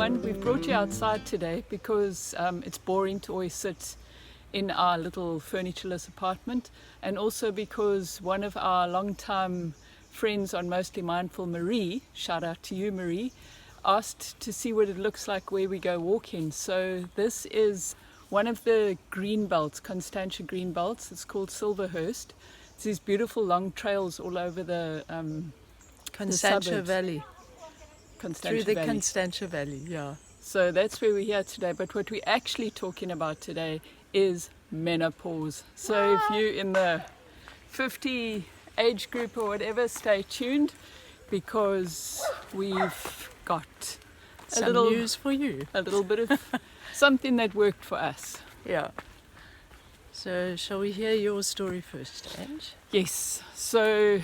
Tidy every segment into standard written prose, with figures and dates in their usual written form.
everyone. We've brought you outside today because it's boring to always sit in our little furnitureless apartment, and also because one of our long-time friends on Mostly Mindful, Marie, shout out to you Marie, asked to see what it looks like where we go walking. So this is one of the green belts, Constantia green belts. It's called Silverhurst. It's these beautiful long trails all over the Constantia Valley. Constantia Through the Valley. Constantia Valley, yeah. So that's where we're here today. But what we're actually talking about today is menopause. So if you're in the 50 age group or whatever, stay tuned, because we've got Some news for you. a little bit of something that worked for us. Yeah. So shall we hear your story first, Ange? Yes. So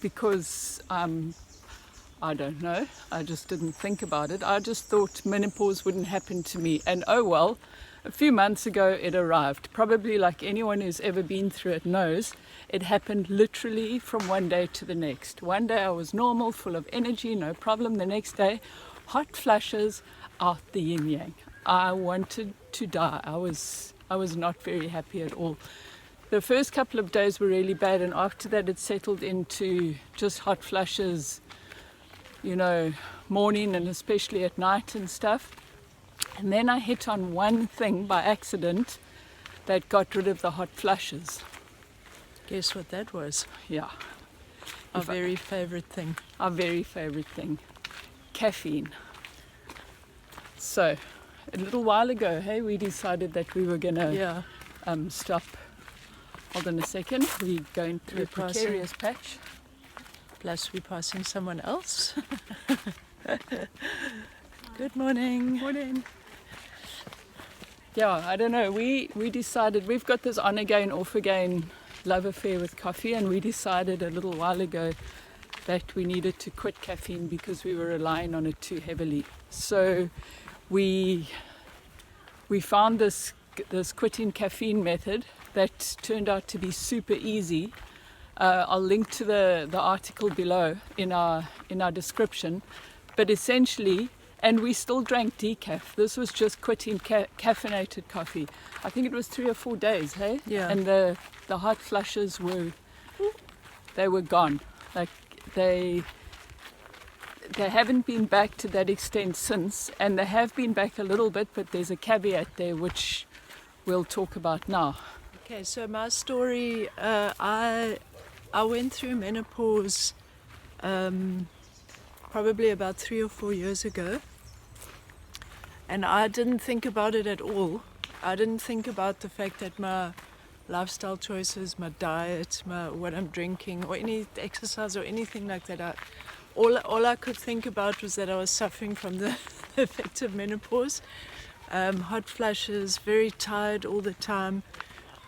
because I don't know, I just didn't think about it. I just thought menopause wouldn't happen to me. And oh well, a few months ago it arrived. Probably like anyone who's ever been through it knows, it happened literally from one day to the next. One day I was normal, full of energy, no problem. The next day, hot flashes out the yin yang. I wanted to die. I was not very happy at all. The first couple of days were really bad, and after that it settled into just hot flushes, you know, morning and especially at night and stuff. And then I hit on one thing by accident that got rid of the hot flushes. Guess what that was? Yeah. Our very favourite thing. Our very favourite thing. Caffeine. So, a little while ago, hey, we decided that we were going to stop. Hold on a second. We're going through a precarious patch. Plus we're passing someone else. Good morning. Morning. Yeah, I don't know. We decided, we've got this on again, off again love affair with coffee, and we decided a little while ago that we needed to quit caffeine because we were relying on it too heavily. So we found this quitting caffeine method that turned out to be super easy. I'll link to the article below in our description. But essentially, and we still drank decaf. This was just quitting caffeinated coffee. I think it was 3 or 4 days, hey? Yeah. And the hot flushes were gone. Like they haven't been back to that extent since, and they have been back a little bit, but there's a caveat there which we'll talk about now. Okay, so my story, I went through menopause probably about 3 or 4 years ago, and I didn't think about it at all. I didn't think about the fact that my lifestyle choices, my diet, what I'm drinking, or any exercise or anything like that, all I could think about was that I was suffering from the effects of menopause. Hot flushes, very tired all the time.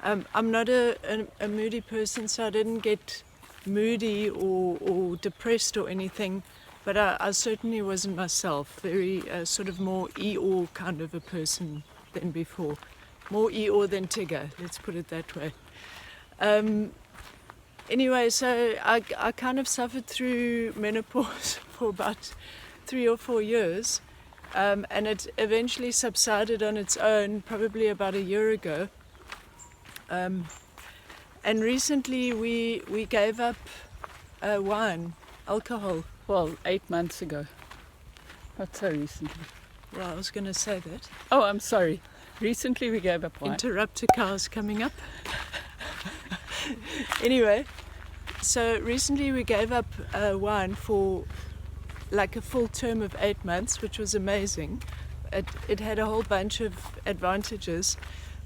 I'm not a moody person, so I didn't get moody or depressed or anything, but I certainly wasn't myself. Very sort of more Eeyore kind of a person than before. More Eeyore than Tigger, let's put it that way. Anyway, so I kind of suffered through menopause for about 3 or 4 years, and it eventually subsided on its own probably about a year ago. And recently we gave up wine, alcohol. Well, 8 months ago. Not so recently. Well, I was going to say that. Oh, I'm sorry. Recently we gave up wine. Interrupter cars coming up. Anyway, so recently we gave up wine for like a full term of 8 months, which was amazing. It had a whole bunch of advantages.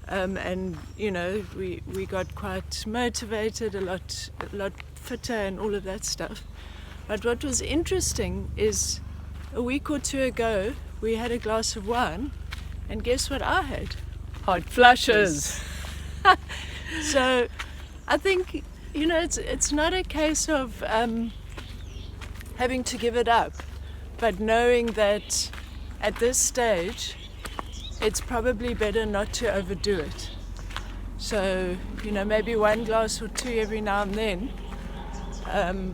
And you know, we got quite motivated, a lot fitter and all of that stuff. But what was interesting is a week or 2 ago we had a glass of wine, and guess what I had? Hot flushes. So I think, you know, it's not a case of having to give it up, but knowing that at this stage it's probably better not to overdo it. So, you know, maybe 1 glass or 2 every now and then.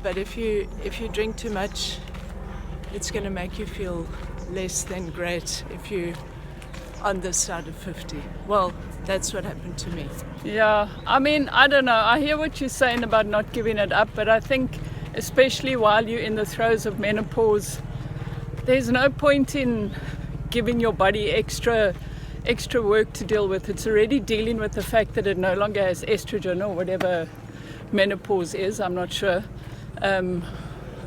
But if you drink too much, it's going to make you feel less than great if you're on this side of 50. Well, that's what happened to me. Yeah, I mean, I don't know. I hear what you're saying about not giving it up, but I think especially while you're in the throes of menopause, there's no point in giving your body extra work to deal with. It's already dealing with the fact that it no longer has estrogen or whatever menopause is, I'm not sure.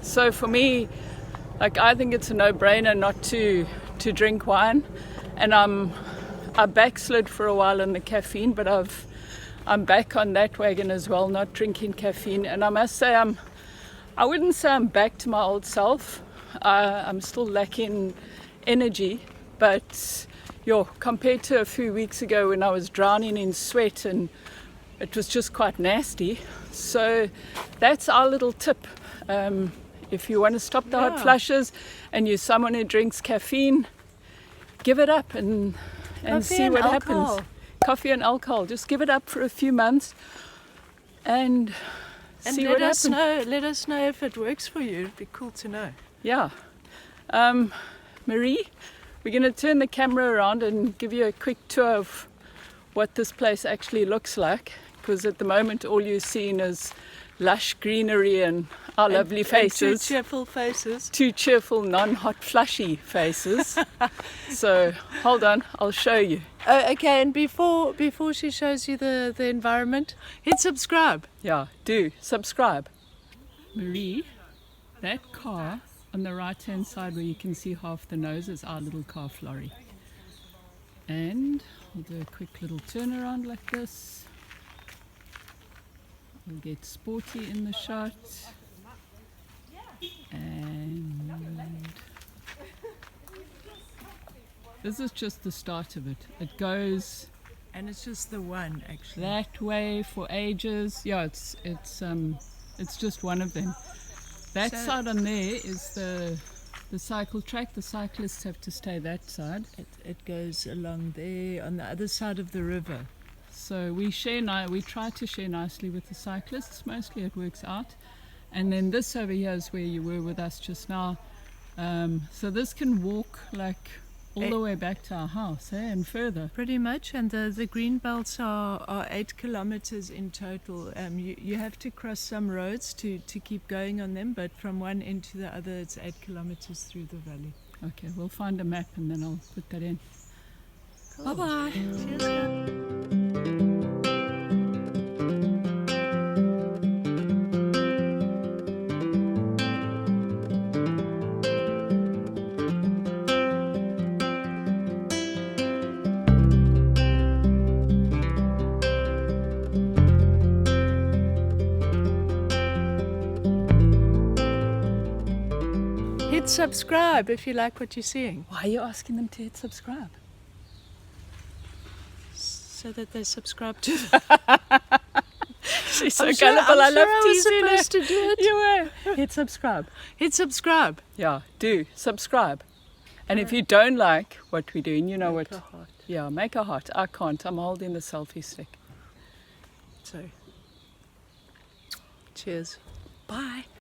So for me, like, I think it's a no-brainer not to drink wine, and I backslid for a while on the caffeine, but I'm back on that wagon as well, not drinking caffeine. And I must say, I wouldn't say I'm back to my old self. I'm still lacking energy, but compared to a few weeks ago when I was drowning in sweat and it was just quite nasty. So that's our little tip. If you want to stop the hot flushes and you're someone who drinks caffeine, give it up and see what happens. Coffee and alcohol. Just give it up for a few months and see what happens. Let us know if it works for you. It'd be cool to know. Yeah. Marie, we're going to turn the camera around and give you a quick tour of what this place actually looks like, because at the moment all you're seeing is lush greenery and our lovely faces. Two cheerful faces. Two cheerful, non-hot, flushy faces. So hold on, I'll show you. Okay, and before she shows you the environment, hit subscribe. Yeah, do subscribe. Marie, that car on the right-hand side where you can see half the nose is our little car, Florrie. And we'll do a quick little turnaround like this. We'll get Sporty in the shot. And this is just the start of it. It goes, and it's just the one actually. That way for ages. Yeah, it's just one of them. That side on there is the cycle track. The cyclists have to stay that side. It goes along there on the other side of the river. So we try to share nicely with the cyclists. Mostly it works out. And then this over here is where you were with us just now. So this can walk like all the way back to our house, and further. Pretty much, and the green belts are 8 kilometers in total. You have to cross some roads to keep going on them, but from one end to the other, it's 8 kilometers through the valley. Okay, we'll find a map and then I'll put that in. Cool. Bye-bye. Cheers. Hit subscribe if you like what you're seeing. Why are you asking them to hit subscribe? So that they subscribe to. She's so I'm gullible. sure, I love I was teasing her. supposed to do it. You were. Hit subscribe. Hit subscribe. Yeah, do subscribe. And if you don't like what we're doing, you know Make what? a heart. Yeah, make a heart. I can't. I'm holding the selfie stick. So, cheers. Bye.